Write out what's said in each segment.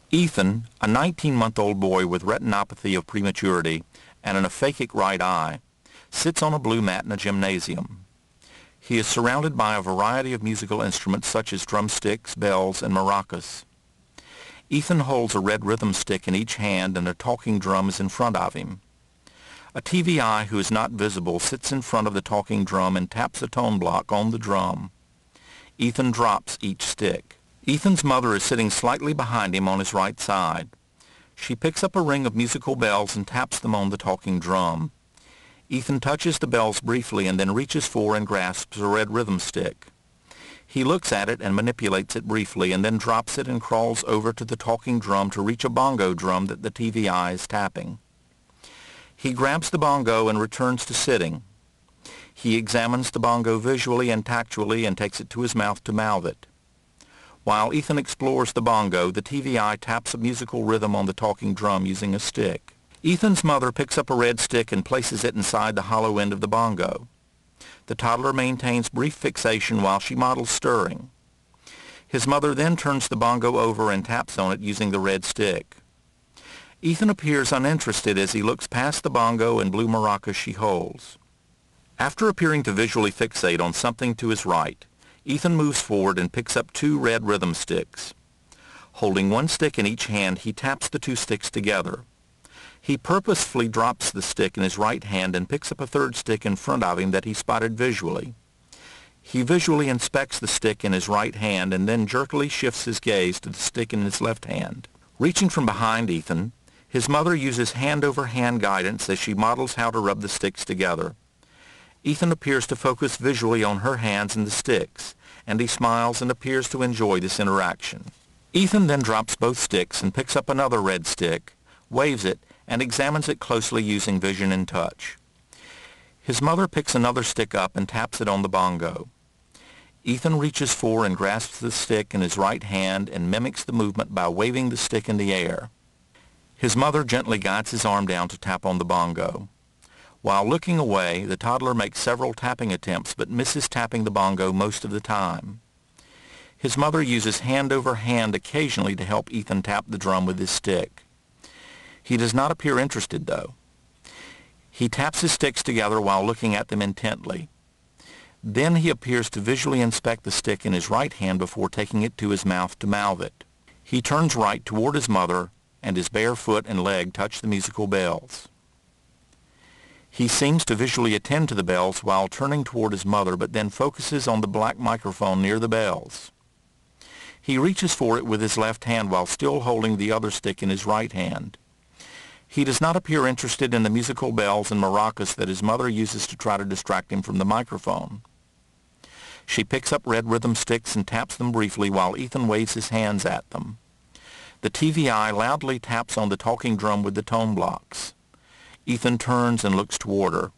Ethan, a 19-month-old boy with retinopathy of prematurity and an aphakic right eye, sits on a blue mat in a gymnasium. He is surrounded by a variety of musical instruments such as drumsticks, bells, and maracas. Ethan holds a red rhythm stick in each hand and a talking drum is in front of him. A TVI who is not visible sits in front of the talking drum and taps a tone block on the drum. Ethan drops each stick. Ethan's mother is sitting slightly behind him on his right side. She picks up a ring of musical bells and taps them on the talking drum. Ethan touches the bells briefly and then reaches for and grasps a red rhythm stick. He looks at it and manipulates it briefly and then drops it and crawls over to the talking drum to reach a bongo drum that the TVI is tapping. He grabs the bongo and returns to sitting. He examines the bongo visually and tactually and takes it to his mouth to mouth it. While Ethan explores the bongo, the TVI taps a musical rhythm on the talking drum using a stick. Ethan's mother picks up a red stick and places it inside the hollow end of the bongo. The toddler maintains brief fixation while she models stirring. His mother then turns the bongo over and taps on it using the red stick. Ethan appears uninterested as he looks past the bongo and blue maracas she holds. After appearing to visually fixate on something to his right, Ethan moves forward and picks up two red rhythm sticks. Holding one stick in each hand, he taps the two sticks together. He purposefully drops the stick in his right hand and picks up a third stick in front of him that he spotted visually. He visually inspects the stick in his right hand and then jerkily shifts his gaze to the stick in his left hand. Reaching from behind Ethan, his mother uses hand-over-hand guidance as she models how to rub the sticks together. Ethan appears to focus visually on her hands and the sticks, and he smiles and appears to enjoy this interaction. Ethan then drops both sticks and picks up another red stick, waves it, and examines it closely using vision and touch. His mother picks another stick up and taps it on the bongo. Ethan reaches for and grasps the stick in his right hand and mimics the movement by waving the stick in the air. His mother gently guides his arm down to tap on the bongo. While looking away, the toddler makes several tapping attempts but misses tapping the bongo most of the time. His mother uses hand over hand occasionally to help Ethan tap the drum with his stick. He does not appear interested, though. He taps his sticks together while looking at them intently. Then he appears to visually inspect the stick in his right hand before taking it to his mouth to mouth it. He turns right toward his mother, and his bare foot and leg touch the musical bells. He seems to visually attend to the bells while turning toward his mother, but then focuses on the black microphone near the bells. He reaches for it with his left hand while still holding the other stick in his right hand. He does not appear interested in the musical bells and maracas that his mother uses to try to distract him from the microphone. She picks up red rhythm sticks and taps them briefly while Ethan waves his hands at them. The TVI loudly taps on the talking drum with the tone blocks. Ethan turns and looks toward her.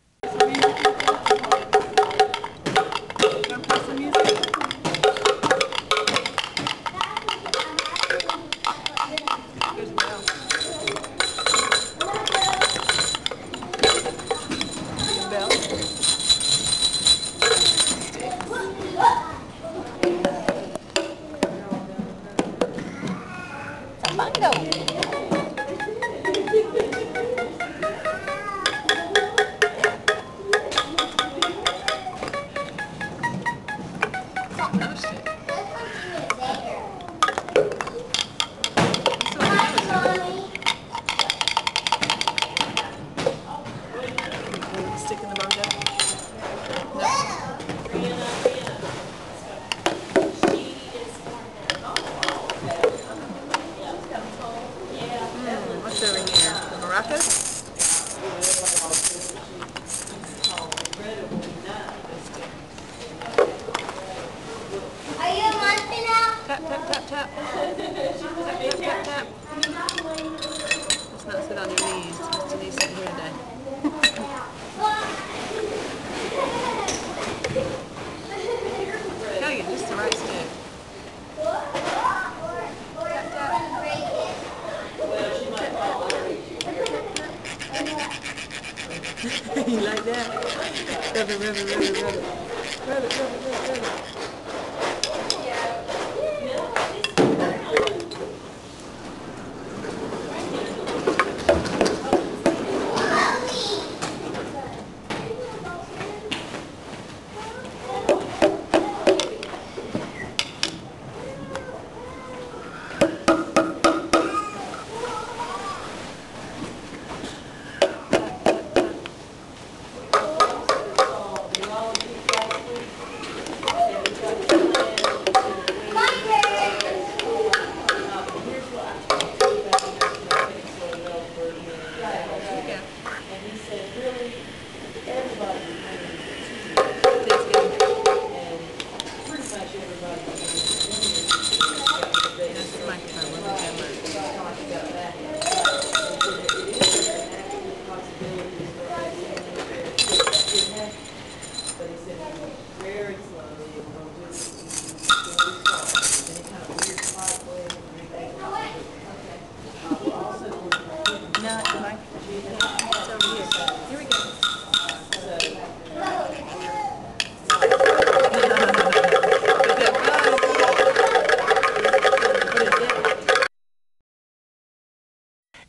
What's over here? The maracas? Are you laughing now? Tap, tap, tap, tap. Tap, tap, tap, tap. Let's not sit on your knees. Denise sitting here today. Gotta get just the right stick. You like that? Rub it, rub it, rub it, rub it. Rub it, rub it, rub it, rub it.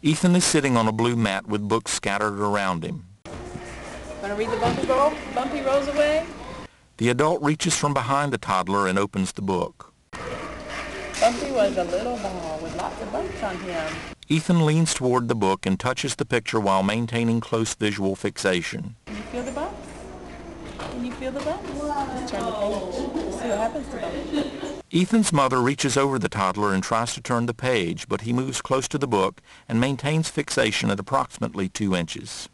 Ethan is sitting on a blue mat with books scattered around him. Want to read the Bumpy Rolls Away? The adult reaches from behind the toddler and opens the book. Bumpy was a little ball with lots of bumps on him. Ethan leans toward the book and touches the picture while maintaining close visual fixation. Can you feel the bumps? Can you feel the bumps? Turn the page. See what happens to Bumpy. Ethan's mother reaches over the toddler and tries to turn the page, but he moves close to the book and maintains fixation at approximately 2 inches.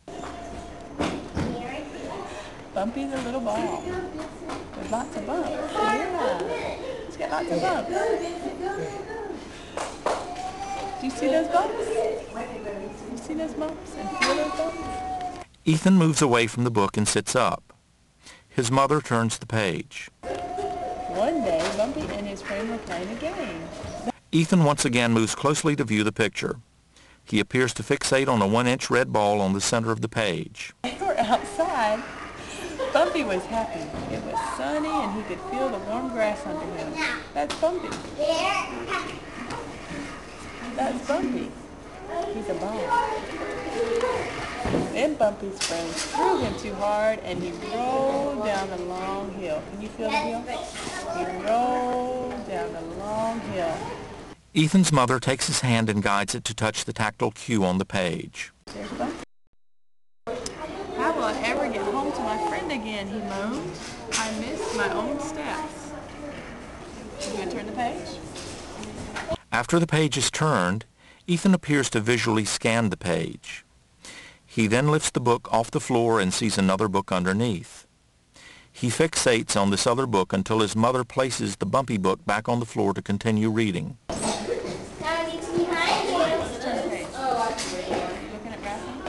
Bumpy's a little ball with lots of bumps. Yeah. He's got lots of bumps. Do you see those bumps? Do you see those bumps and feel those bumps? Ethan moves away from the book and sits up. His mother turns the page. One day, Bumpy and his friend were playing a game. Ethan once again moves closely to view the picture. He appears to fixate on a 1-inch red ball on the center of the page. They were outside. Bumpy was happy. It was sunny and he could feel the warm grass under him. That's Bumpy. That's Bumpy. He's a ball. Then Bumpy's friends threw him too hard and he rolled down the long hill. Can you feel the hill? He rolled down the long hill. Ethan's mother takes his hand and guides it to touch the tactile cue on the page. There's Bumpy. How will I ever get home to my friend again, he moaned. I miss my own steps. You going to turn the page? After the page is turned, Ethan appears to visually scan the page. He then lifts the book off the floor and sees another book underneath. He fixates on this other book until his mother places the Bumpy book back on the floor to continue reading. Now it's behind you. Turn the page. You looking at graphing?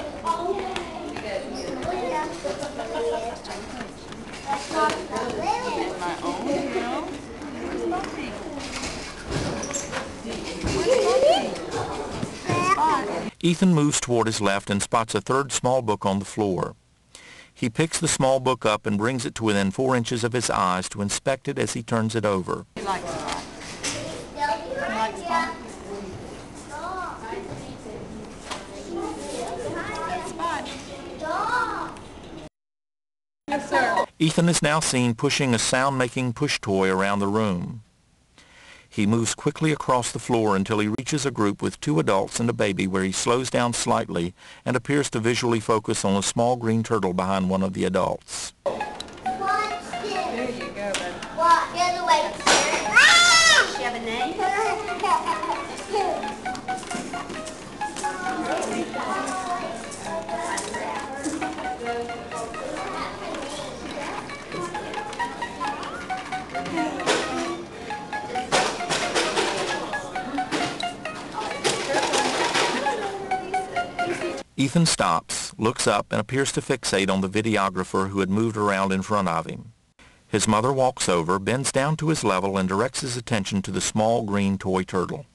That's not the My own hill. Where's Bumpy? Where's Bumpy? Spot. Ethan moves toward his left and spots a third small book on the floor. He picks the small book up and brings it to within 4 inches of his eyes to inspect it as he turns it over. He likes Spot. He likes Spot. Spot. Yes, sir. Ethan is now seen pushing a sound-making push toy around the room. He moves quickly across the floor until he reaches a group with 2 adults and a baby where he slows down slightly and appears to visually focus on a small green turtle behind one of the adults. There you go, baby. What? The other way. Ah! Does she have a name? Ethan stops, looks up, and appears to fixate on the videographer who had moved around in front of him. His mother walks over, bends down to his level, and directs his attention to the small green toy turtle.